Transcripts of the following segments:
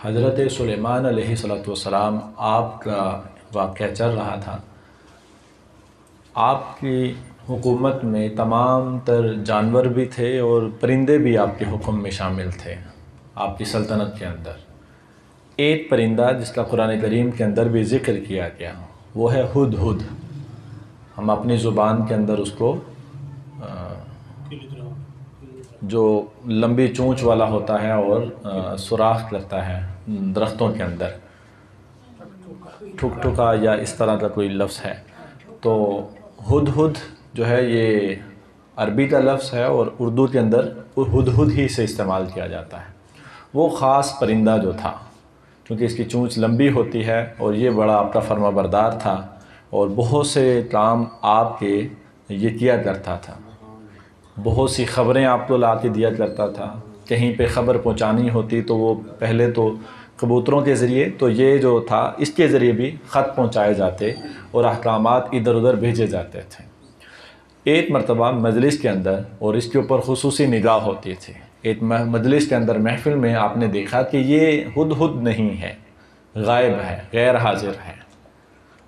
حضرت سلیمان علیہ السلام آپ کا واقعہ چل رہا تھا۔ آپ کی حکومت میں تمام تر جانور بھی تھے اور پرندے بھی آپ کے حکم میں شامل تھے آپ کی سلطنت کے اندر۔ ایک پرندہ جس کا قرآن کریم کے اندر بھی ذکر کیا گیا وہ ہے ہدہد۔ ہم اپنی زبان کے اندر اس کو جو لمبی چونچ والا ہوتا ہے اور سوراخ کرتا ہے درختوں کے اندر، ٹھک ٹھکا یا اس طرح کا کوئی لفظ ہے، تو ہدہد جو ہے یہ عربی کا لفظ ہے اور اردو کے اندر ہدہد ہی سے استعمال کیا جاتا ہے۔ وہ خاص پرندہ جو تھا، کیونکہ اس کی چونچ لمبی ہوتی ہے اور یہ بڑا آپ کا فرما بردار تھا اور بہت سے کام آپ کے یہ کیا کرتا تھا، بہت سی خبریں آپ کو لا کے دیا کرتا تھا۔ کہیں پہ خبر پہنچانی ہوتی تو وہ پہلے تو کبوتروں کے ذریعے، تو یہ جو تھا اس کے ذریعے بھی خط پہنچائے جاتے اور احکامات ادھر ادھر بھیجے جاتے تھے۔ ایک مرتبہ مجلس کے اندر، اور اس کے اوپر خصوصی نگاہ ہوتی تھی، ایک مجلس کے اندر محفل میں آپ نے دیکھا کہ یہ ہدہد نہیں ہے، غائب ہے، غیر حاضر ہے،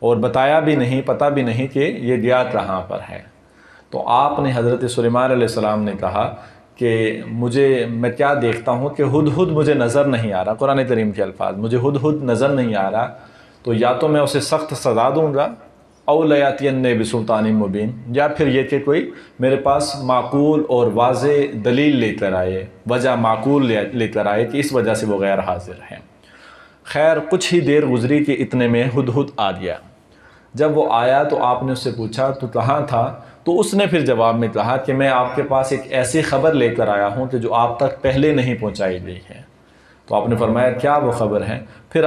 اور بتایا بھی نہیں، پتہ بھی نہیں کہ یہ گیا کہاں پر ہے۔ تو آپ نے حضرت سلیمان علیہ السلام نے کہا کہ میں کیا دیکھتا ہوں کہ ہدہد مجھے نظر نہیں آ رہا، قرآن کریم کے الفاظ، مجھے ہدہد نظر نہیں آ رہا، تو یا تو میں اسے سخت سزا دوں گا او لیاتینی بسلطان مبین، یا پھر یہ کہ کوئی میرے پاس معقول اور واضح دلیل لے کر آئے، وجہ معقول لے کر آئے کہ اس وجہ سے وہ غیر حاضر ہیں۔ خیر کچھ ہی دیر گزری کہ اتنے میں ہدہد آ گیا۔ جب وہ آیا تو آپ نے اس سے پوچھا تو کہاں تھا؟ تو اس نے پھر جواب میں کہا کہ میں آپ کے پاس ایک ایسی خبر لے کر آیا ہوں کہ جو آپ تک پہلے نہیں پہنچائی گئی ہے۔ تو آپ نے فرمایا کیا وہ خبر ہے؟ پھر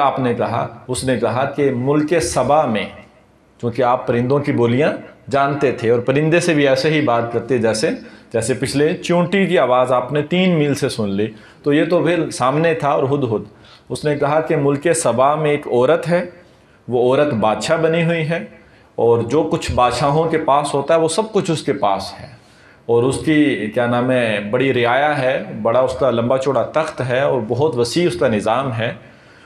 اس نے کہا کہ ملک سبا میں، چونکہ آپ پرندوں کی بولیاں جانتے تھے اور پرندے سے بھی ایسے ہی بات کرتے جیسے پچھلے چونٹی کی آواز آپ نے 3 میل سے سن لی، تو یہ تو پھر سامنے تھا اور ہدہد۔ اس نے کہا کہ ملک سبا میں ایک عورت ہے، وہ عورت بادشاہ بنی ہوئی ہے، اور جو کچھ بادشاہوں کے پاس ہوتا ہے وہ سب کچھ اس کے پاس ہے، اور اس کی کیا نام ہے بڑی رعایا ہے، بڑا اس کا لمبا چوڑا تخت ہے اور بہت وسیع اس کا نظام ہے،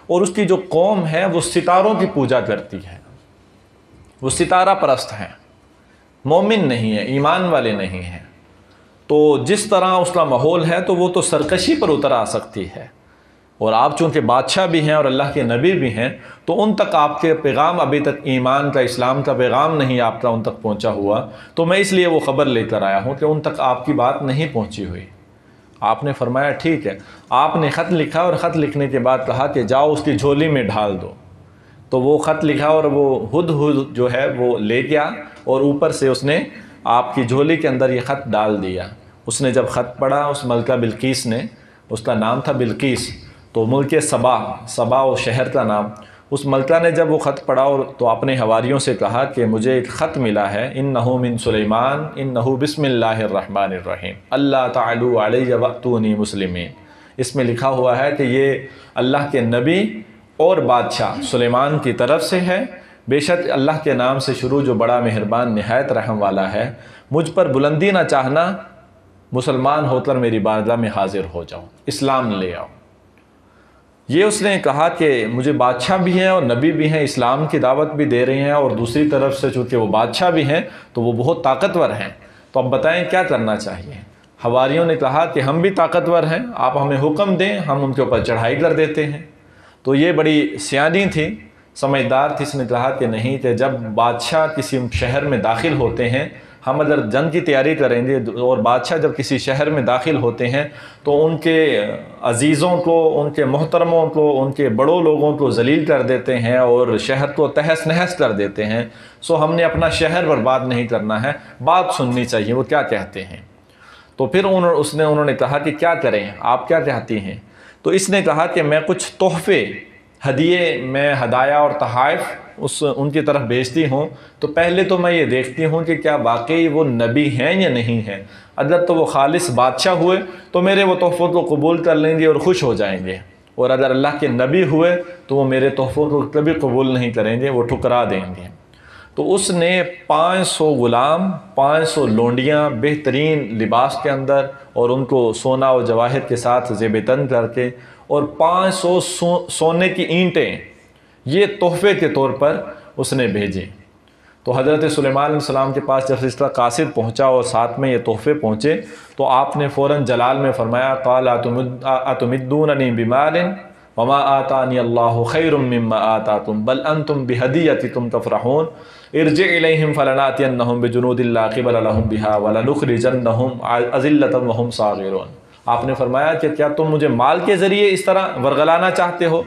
اور اس کی جو قوم ہے وہ ستاروں کی پوجا کرتی ہے، وہ ستارہ پرست ہیں، مومن نہیں ہیں، ایمان والے نہیں ہیں۔ تو جس طرح اس کا ماحول ہے تو وہ تو سرکشی پر اتر آ سکتی ہے، اور آپ چونکہ بادشاہ بھی ہیں اور اللہ کے نبی بھی ہیں، تو ان تک آپ کے پیغام ابھی تک ایمان کا، اسلام کا پیغام نہیں آپ کا ان تک پہنچا ہوا، تو میں اس لیے وہ خبر لے کر آیا ہوں کہ ان تک آپ کی بات نہیں پہنچی ہوئی۔ آپ نے فرمایا ٹھیک ہے۔ آپ نے خط لکھا اور خط لکھنے کے بعد کہا کہ جاؤ اس کی جھولی میں ڈال دو۔ تو وہ خط لکھا اور وہ ہدہد جو ہے وہ لے گیا اور اوپر سے اس نے آپ کی جھولی کے اندر یہ خط ڈال دیا۔ اس نے جب خط پڑھا، اس ملکہ بلقیس نے، اس کا نام تھا بلقیس، تو ملک سبا و شہر کا نام، اس ملکہ نے جب وہ خط پڑھا تو اپنے حواریوں سے کہا کہ مجھے ایک خط ملا ہے، انہ من سلیمان انہ بسم اللہ الرحمن الرحیم اللہ تعالیٰ علیہ واتونی مسلمین۔ اس میں لکھا ہوا ہے کہ یہ اللہ کے نبی اور بادشاہ سلیمان کی طرف سے ہے، بے شک اللہ کے نام سے شروع جو بڑا مہربان نہایت رحم والا ہے، مجھ پر بلندی نہ چاہنا، مسلمان ہو کر میری بارگاہ میں حاضر ہو جاؤ، اسلام لے آؤ۔ یہ اس نے کہا کہ مجھے بادشاہ بھی ہیں اور نبی بھی ہیں، اسلام کی دعوت بھی دے رہے ہیں، اور دوسری طرف سے چونکہ وہ بادشاہ بھی ہیں تو وہ بہت طاقتور ہیں، تو اب بتائیں کیا کرنا چاہیے؟ حواریوں نے کہا کہ ہم بھی طاقتور ہیں، آپ ہمیں حکم دیں، ہم ان کے اوپر چڑھائی کر دیتے ہیں۔ تو یہ بڑی سیانی تھی، سمجھدار تھی، اس نے کہا کہ نہیں، کہ جب بادشاہ کسی شہر میں داخل ہوتے ہیں، ہم اگر جنگ کی تیاری کریں گے اور بادشاہ جب کسی شہر میں داخل ہوتے ہیں تو ان کے عزیزوں کو، ان کے محترموں کو، ان کے بڑوں لوگوں کو ذلیل کر دیتے ہیں اور شہر کو تہس نہس کر دیتے ہیں۔ سو ہم نے اپنا شہر برباد نہیں کرنا ہے، بات سننی چاہیے وہ کیا کہتے ہیں۔ تو پھر انہوں نے کہا کہ کیا کریں، آپ کیا چاہتی ہیں؟ تو اس نے کہا کہ میں کچھ تحفے، ہدایہ اور تحائف ان کی طرف بھیجتی ہوں، تو پہلے تو میں یہ دیکھتی ہوں کہ کیا واقعی وہ نبی ہیں یا نہیں ہیں۔ اگر تو وہ خالص بادشاہ ہوئے تو میرے وہ تحفوں کو قبول کر لیں گے اور خوش ہو جائیں گے، اور اگر اللہ کے نبی ہوئے تو وہ میرے تحفوں کو کبھی قبول نہیں کریں گے، وہ ٹھکرا دیں گے۔ تو اس نے 500 غلام، 500 لونڈیاں بہترین لباس کے اندر، اور ان کو سونا و جواہر کے ساتھ زیب تن کر کے، اور 500 سونے کی اینٹیں یہ تحفے کے طور پر اس نے بھیجے۔ تو حضرت سلیمان علیہ السلام کے پاس جب رشتہ قاصد پہنچا اور ساتھ میں یہ تحفے پہنچے تو آپ نے فوراً جلال میں فرمایا قال اتمدوننی بمال وما آتانی اللہ خیر مما آتاکم بل انتم بہدیتکم تفرحون ارجع الیہم فلناتینہم بجنود لا قبل لہم بہا ولنخرجنہم اذلۃ وہم صاغرون۔ آپ نے فرمایا کہ کیا تم مجھے مال کے ذریعے اس طرح ورغلانا چاہتے ہو؟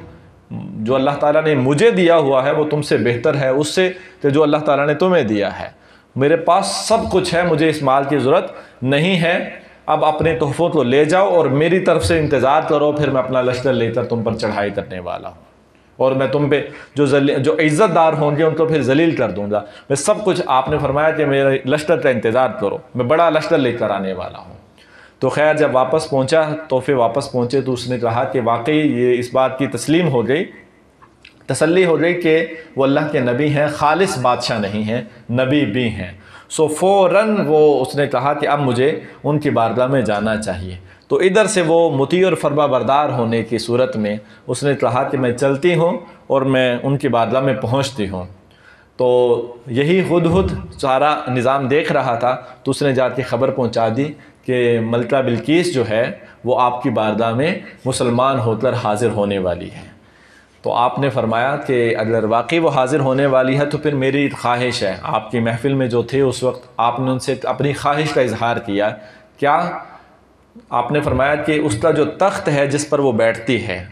جو اللہ تعالیٰ نے مجھے دیا ہوا ہے وہ تم سے بہتر ہے اس سے کہ جو اللہ تعالیٰ نے تمہیں دیا ہے۔ میرے پاس سب کچھ ہے، مجھے اس مال کی ضرورت نہیں ہے، اب اپنے تحفوں کو لے جاؤ اور میری طرف سے انتظار کرو، پھر میں اپنا لشکر لے کر تم پر چڑھائی کرنے والا ہوں، اور میں تم پہ جو عزت دار ہوں گے ان کو پھر ذلیل کر دوں گا۔ میں سب کچھ، آپ نے فرمایا کہ میرے لشکر کا انتظار کرو، میں بڑا لشکر لے کر آنے والا ہوں۔ تو خیر جب واپس پہنچا، تحفے واپس پہنچے تو اس نے کہا کہ واقعی یہ اس بات کی تسلیم ہو گئی، تسلی ہو گئی کہ وہ اللہ کے نبی ہیں، خالص بادشاہ نہیں ہیں، نبی بھی ہیں۔ سو فوراً وہ اس نے کہا کہ اب مجھے ان کی بارگاہ میں جانا چاہیے۔ تو ادھر سے وہ مطیع اور فرما بردار ہونے کی صورت میں اس نے کہا کہ میں چلتی ہوں اور میں ان کی بارگاہ میں پہنچتی ہوں۔ تو یہی ہدہد سارا نظام دیکھ رہا تھا تو اس نے جا کے خبر پہنچا دی کہ ملکہ بلقیس جو ہے وہ آپ کی بارگاہ میں مسلمان ہو کر حاضر ہونے والی ہے۔ تو آپ نے فرمایا کہ اگر واقعی وہ حاضر ہونے والی ہے تو پھر میری خواہش ہے، آپ کی محفل میں جو تھے اس وقت آپ نے ان سے اپنی خواہش کا اظہار کیا، کیا؟ آپ نے فرمایا کہ اس کا جو تخت ہے جس پر وہ بیٹھتی ہے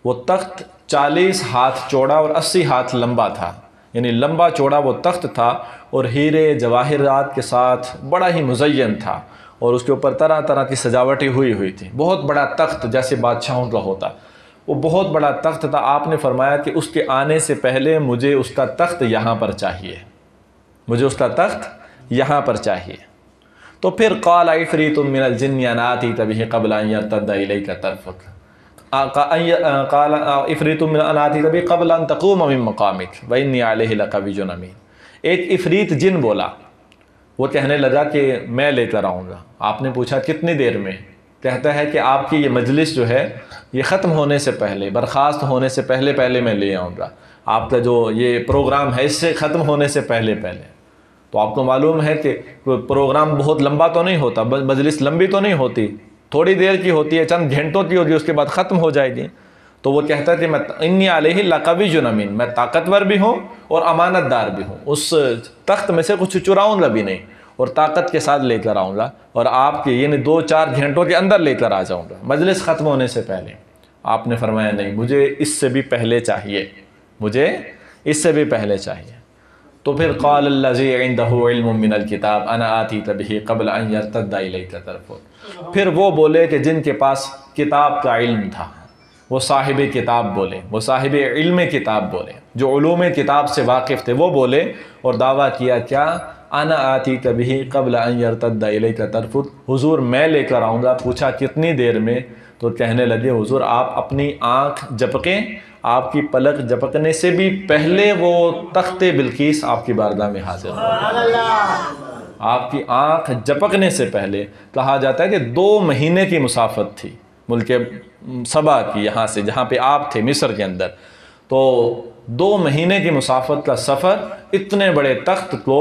وہ تخت 40 ہاتھ چوڑا اور 80 ہاتھ لمبا تھا، یعنی لمبا چوڑا وہ تخت تھا اور ہیرے جواہرات کے ساتھ بڑا ہی مزین تھا، اور اس کے اوپر طرح طرح کی سجاوٹیں ہوئی تھی، بہت بڑا تخت جیسے بادشاہوں کا ہوتا، وہ بہت بڑا تخت تھا۔ آپ نے فرمایا کہ اس کے آنے سے پہلے مجھے اس کا تخت یہاں پر چاہیے، مجھے اس کا تخت یہاں پر چاہیے۔ تو پھر قال عفریت من الجن انا آتیک بہ قبل ان یرتد الیک طرفک، قال عفریت من انا آتیک بہ قبل ان تقوم من مقامک وانی علیہ لقوی امین۔ ایک عفریت جن بولا، وہ کہنے لگا کہ میں لے کر آؤں گا۔ آپ نے پوچھا کتنی دیر میں؟ کہتا ہے کہ آپ کی یہ مجلس جو ہے یہ ختم ہونے سے پہلے، برخاست ہونے سے پہلے میں لے آؤں گا، آپ کا جو یہ پروگرام ہے اس سے ختم ہونے سے پہلے۔ تو آپ کو معلوم ہے کہ پروگرام بہت لمبا تو نہیں ہوتا، مجلس لمبی تو نہیں ہوتی، تھوڑی دیر کی ہوتی ہے، چند گھنٹوں کی ہوگی، اس کے بعد ختم ہو جائے گی۔ تو وہ کہتا ہے کہ میں انی علیہ لقوی امین، میں طاقتور بھی ہوں اور امانت دار بھی ہوں، اس تخت میں سے کچھ چراؤں گا بھی نہیں اور طاقت کے ساتھ لے کر آؤں گا، اور آپ کے یعنی 2-4 گھنٹوں کے اندر لے کر آ جاؤں گا مجلس ختم ہونے سے پہلے۔ آپ نے فرمایا نہیں، مجھے اس سے بھی پہلے چاہیے، مجھے اس سے بھی پہلے چاہیے۔ تو پھر قال الذی عنده علم من الکتاب انا آتیک بہ قبل ان یرتد الیک طرفک۔ پھر وہ بولے کہ جن کے پاس کتاب کا علم تھا، وہ صاحب کتاب بولے، وہ صاحب علم کتاب بولے، جو علوم کتاب سے واقف تھے، وہ بولے اور دعویٰ کیا کیا؟ انا آتیک بہ قبل ان یرتد الیک طرفک، حضور میں لے کر آؤں گا۔ پوچھا کتنی دیر میں؟ تو کہنے لگے حضور آپ اپنی آنکھ جھپکیں، آپ کی پلک جھپکنے سے بھی پہلے وہ تخت بلقیس آپ کی بارگاہ میں حاضر ہو، آپ کی آنکھ جھپکنے سے پہلے۔ کہا جاتا ہے کہ 2 مہینے کی مسافت تھی ملک سبا کی، یہاں سے جہاں پہ آپ تھے مصر کے اندر، تو 2 مہینے کی مسافت کا سفر، اتنے بڑے تخت کو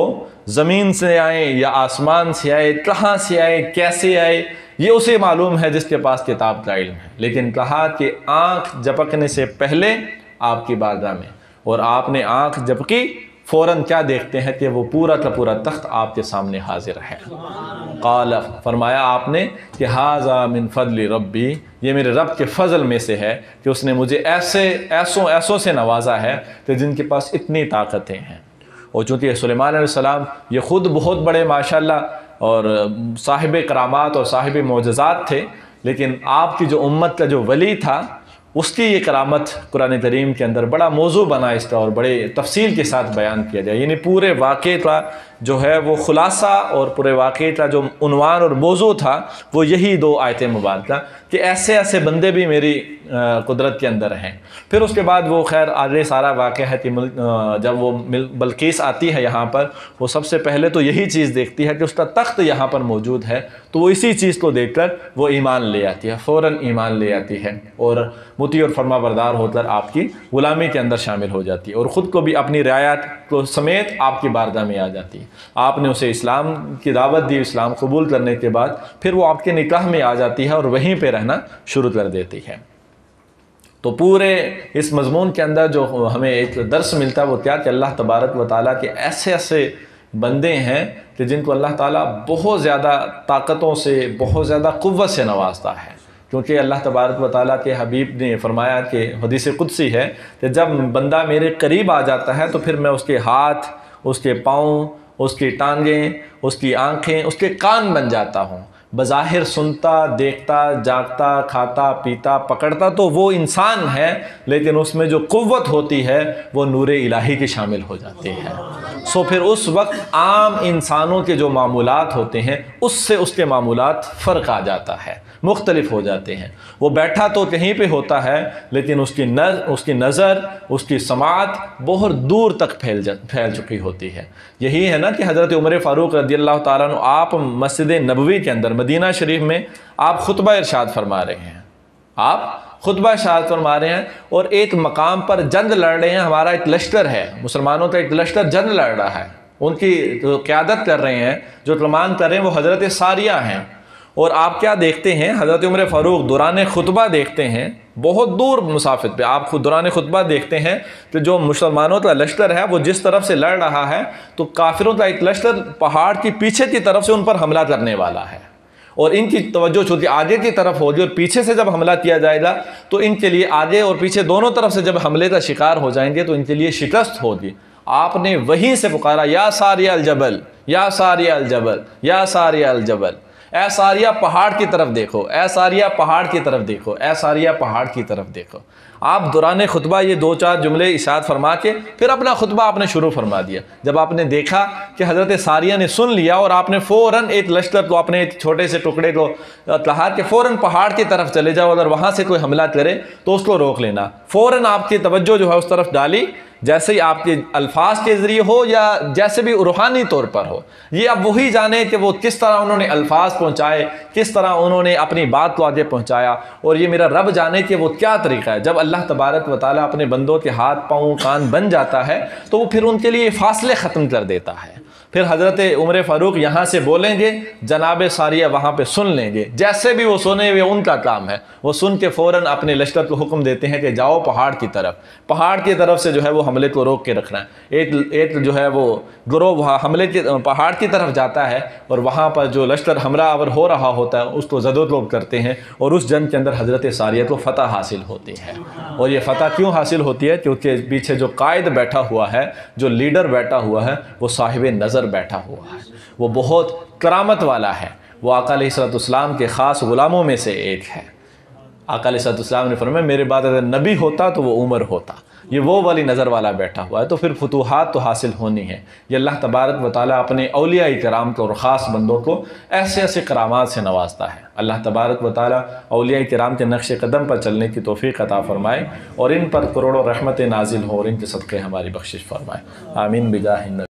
زمین سے آئے یا آسمان سے آئے، کہاں سے آئے، کیسے آئے، یہ اسے معلوم ہے جس کے پاس کتاب کا علم ہے۔ لیکن کہا کہ آنکھ جھپکنے سے پہلے آپ کی بارگاہ میں، اور آپ نے آنکھ جھپکی، فوراً کیا دیکھتے ہیں کہ وہ پورا کا پورا تخت آپ کے سامنے حاضر ہے۔ قال، فرمایا آپ نے کہ ھذا من فضل ربی، یہ میرے رب کے فضل میں سے ہے کہ اس نے مجھے ایسوں سے نوازا ہے کہ جن کے پاس اتنی طاقتیں ہیں۔ اور چونکہ سلیمان علیہ السلام یہ خود بہت بڑے ماشاءاللہ اور صاحب کرامات اور صاحب معجزات تھے، لیکن آپ کی جو امت کا جو ولی تھا اس کی یہ کرامت قرآن کریم کے اندر بڑا موضوع بنا اس کا، اور بڑے تفصیل کے ساتھ بیان کیا جائے، یعنی پورے واقعے کا جو ہے وہ خلاصہ اور پورے واقعے کا جو عنوان اور موضوع تھا وہ یہی 2 آیتیں مبارکہ کہ ایسے ایسے بندے بھی میری قدرت کے اندر ہیں۔ پھر اس کے بعد وہ خیر آگے سارا واقعہ ہے کہ جب وہ بلقیس آتی ہے یہاں پر، وہ سب سے پہلے تو یہی چیز دیکھتی ہے کہ اس کا تخت یہاں پر موجود ہے، تو وہ اسی چیز کو دیکھ کر وہ ایمان لے آتی ہے، فوراً ایمان لے آتی ہے اور مطیع اور فرما بردار ہو کر آپ کی غلامی کے اندر شامل ہو جاتی ہے، اور خود کو بھی اپنی رعایت کو سمیت آپ کی بارگاہ میں آ جاتی ہے۔ آپ نے اسے اسلام کی دعوت دی، اسلام قبول کرنے کے بعد پھر وہ آپ کے نکاح میں آ جاتی ہے اور وہیں پہ رہنا شروع کر دیتی ہے۔ تو پورے اس مضمون کے اندر جو ہمیں ایک درس ملتا ہے وہ کیا کہ اللہ تبارک و تعالیٰ کے ایسے ایسے بندے ہیں کہ جن کو اللہ تعالیٰ بہت زیادہ طاقتوں سے، بہت زیادہ قوت سے نوازتا ہے، کیونکہ اللہ تبارک و تعالیٰ کے حبیب نے فرمایا کہ حدیث قدسی ہے کہ جب بندہ میرے قریب آ جاتا ہے تو پھر میں اس کے ہاتھ، اس کے پاؤں، اس کی ٹانگیں، اس کی آنکھیں، اس کے کان بن جاتا ہوں۔ بظاہر سنتا، دیکھتا، جاگتا، کھاتا، پیتا، پکڑتا تو وہ انسان ہے، لیکن اس میں جو قوت ہوتی ہے وہ نور الہی کی شامل ہو جاتی ہے۔ پھر اس وقت عام انسانوں کے جو معمولات ہوتے ہیں اس سے اس کے معمولات فرق آ جاتا ہے، مختلف ہو جاتے ہیں۔ وہ بیٹھا تو کہیں پہ ہوتا ہے لیکن اس کی نظر، اس کی سماعت بہت دور تک پھیل چکی ہوتی ہے۔ یہی ہے نا کہ حضرت عمر فاروق رضی اللہ تعالیٰ عنہ آپ مسجد نبوی کے اندر مدینہ شریف میں آپ خطبہ ارشاد فرما رہے ہیں، اور ایک مقام پر جنگ لڑ رہے ہیں، ہمارا ایک لشکر ہے، مسلمانوں کا ایک لشکر جنگ لڑ رہا ہے، ان کی جو قیادت کر رہے ہیں، جو کمان کر رہے ہیں وہ حضرت ساریہ ہیں، اور آپ کیا دیکھتے ہیں؟ حضرت عمر فاروق دوران خطبہ دیکھتے ہیں، بہت دور مسافت پہ آپ خود دوران خطبہ دیکھتے ہیں کہ جو مسلمانوں کا لشکر ہے وہ جس طرف سے لڑ رہا ہے تو کافروں کا ایک لشکر پہاڑ کی پیچھے کی طرف سے ان پر حملہ کرنے والا ہے، اور ان کی توجہ چونکہ آگے کی طرف ہوگی، اور پیچھے سے جب حملہ کیا جائے گا تو ان کے لیے آگے اور پیچھے دونوں طرف سے جب حملے کا شکار ہو جائیں گے تو ان کے لیے شکست ہوگی۔ آپ نے وہیں سے پکارا، یا ساریہ الجبل، یا ساریہ الجبل، یا ساریہ الجبل، اے ساریہ پہاڑ کی طرف دیکھو، اے ساریہ پہاڑ کی طرف دیکھو، اے ساریہ پہاڑ کی طرف دیکھو۔ آپ دوران خطبہ یہ 2-4 جملے ارشاد فرما کے پھر اپنا خطبہ آپ نے شروع فرما دیا۔ جب آپ نے دیکھا کہ حضرت ساریہ نے سن لیا اور آپ نے فوراً ایک لشکر کو، اپنے ایک چھوٹے سے ٹکڑے کو کہا کہ فوراً پہاڑ کی طرف چلے جاؤ، اگر وہاں سے کوئی حملہ کرے تو اس کو روک لینا۔ فوراً آپ کی توجہ جو ہے اس طرف ڈالی، جیسے ہی آپ کے الفاظ کے ذریعے ہو یا جیسے بھی روحانی طور پر ہو، یہ اب وہی جانے کہ وہ کس طرح انہوں نے الفاظ پہنچائے، کس طرح انہوں نے اپنی بات کو آگے پہنچایا، اور یہ میرا رب جانے کہ وہ کیا طریقہ ہے۔ جب اللہ تبارک و تعالیٰ اپنے بندوں کے ہاتھ، پاؤں، کان بن جاتا ہے تو وہ پھر ان کے لیے فاصلے ختم کر دیتا ہے۔ پھر حضرت عمر فاروق یہاں سے بولیں گے، جناب ساریہ وہاں پہ سن لیں گے، جیسے بھی وہ سنے ہوئے ان کا کام ہے، وہ سن کے فوراً اپنے لشکر کو حکم دیتے ہیں کہ جاؤ پہاڑ کی طرف، پہاڑ کی طرف سے جو ہے وہ حملے کو روک کے رکھنا ہے۔ ایک جو ہے وہ گروہ وہاں حملے کے پہاڑ کی طرف جاتا ہے، اور وہاں پر جو لشکر حملہ آور ہو رہا ہوتا ہے اس کو زد و کوب کرتے ہیں، اور اس جنگ کے اندر حضرت ساریہ کو فتح حاصل ہوتی ہے۔ اور یہ فتح کیوں حاصل ہوتی ہے؟ کیونکہ پیچھے جو قائد بیٹھا ہوا ہے، جو لیڈر بیٹھا ہوا ہے، وہ صاحب نظر بیٹھا ہوا ہے، وہ بہت کرامت والا ہے، وہ آقا علیہ السلام کے خاص غلاموں میں سے ایک ہے۔ آقا علیہ السلام نے فرمایا میرے بعد اگر نبی ہوتا تو وہ عمر ہوتا، یہ وہ والی نظر والا بیٹھا ہوا ہے، تو پھر فتوحات تو حاصل ہونی ہے۔ یہ اللہ تبارک و تعالیٰ اپنے اولیاء کرام کو اور خاص بندوں کو ایسے ایسے کرامات سے نوازتا ہے۔ اللہ تبارک و تعالیٰ اولیاء کرام کے نقش قدم پر چلنے کی توفیق عطا فرمائے، اور ان پر کروڑوں رحمتیں نازل ہوں، اور ان کے صدقے ہماری بخشش فرمائے، آمین بجاہ النبی۔